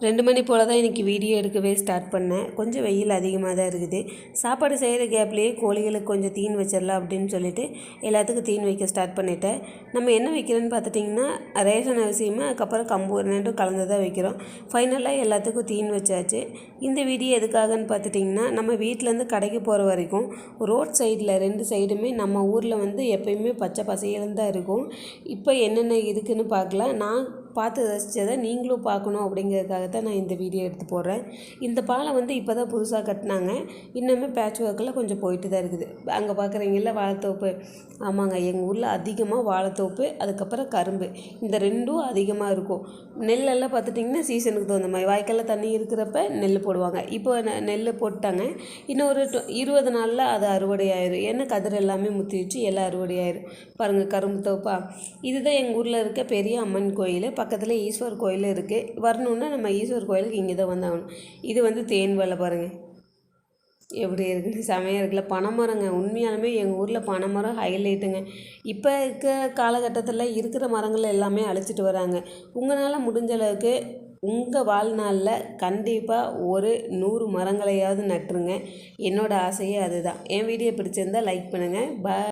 2 மணி போல் தான் இன்றைக்கி வீடியோ எடுக்கவே ஸ்டார்ட் பண்ணேன். கொஞ்சம் வெயில் அதிகமாக தான் இருக்குது. சாப்பாடு செய்கிற கேப்லேயே கோழிகளுக்கு கொஞ்சம் தீன் வச்சிடலாம் அப்படின்னு சொல்லிட்டு எல்லாத்துக்கும் தீன் வைக்க ஸ்டார்ட் பண்ணிட்டேன். நம்ம என்ன வைக்கிறோன்னு பார்த்துட்டிங்கன்னா ரேஷன் அரிசியுமே அதுக்கப்புறம் கம்பு ரெண்டும் கலந்து தான் வைக்கிறோம். ஃபைனலாக எல்லாத்துக்கும் தீன் வச்சாச்சு. இந்த வீடியோ எதுக்காகன்னு பார்த்துட்டிங்கன்னா நம்ம வீட்டிலேருந்து கடைக்கு போகிற வரைக்கும் ரோட் சைடில் 2 சைடுமே நம்ம ஊரில் எப்போயுமே பச்சை பசையிலும் தான் இருக்கும். இப்போ என்னென்ன இருக்குதுன்னு பார்க்கலாம். நான் பார்த்து ரசித்ததை நீங்களும் பார்க்கணும் அப்படிங்கிறதுக்காக தான் நான் இந்த வீடியோ எடுத்து போடுறேன். இந்த பாலம் இப்போ தான் புதுசாக கட்டினாங்க. இன்னுமே பேட்ச் ஒர்க்கில் கொஞ்சம் போயிட்டு தான் இருக்குது. அங்கே பார்க்குறீங்கள வாழைத்தோப்பு. ஆமாங்க, எங்கள் ஊரில் அதிகமாக வாழைத்தோப்பு, அதுக்கப்புறம் கரும்பு, இந்த 2ம் அதிகமாக இருக்கும். நெல்லெல்லாம் பார்த்துட்டிங்கன்னா சீசனுக்கு தகுந்த மாதிரி வாய்க்காலில் தண்ணி இருக்கிறப்ப நெல் போடுவாங்க. இப்போ நெல் போட்டாங்க. இன்னும் ஒரு 20 நாளில் அது அறுவடை ஆயிரும். ஏன்னா கதிர் எல்லாமே முத்திடுச்சு, எல்லாம் அறுவடை ஆயிரும். பாருங்கள், கரும்பு தோப்பா. இதுதான் எங்கள் ஊரில் இருக்க பெரிய அம்மன் கோயில். பக்கத்தில் ஈஸ்வர் கோயில் இருக்குது. வரணுன்னா நம்ம ஈஸ்வர் கோயிலுக்கு இங்கே தான் வந்தாகணும். இது தேன் வலை பாருங்கள் எப்படி இருக்குது, செமையாக இருக்குல்ல. பனைமரங்க, உண்மையாலுமே எங்கள் ஊரில் பனைமரம் ஹைலைட்டுங்க. இப்போ இருக்க காலகட்டத்தில் இருக்கிற மரங்கள் எல்லாமே அழிச்சிட்டு வராங்க. உங்களால் முடிஞ்ச அளவுக்கு உங்கள் வாழ்நாளில் கண்டிப்பாக ஒரு 100 மரங்களையாவது நட்டுருங்க. என்னோடய ஆசையே அதுதான். என் வீடியோ பிடிச்சிருந்தால் லைக் பண்ணுங்கள். பாய்.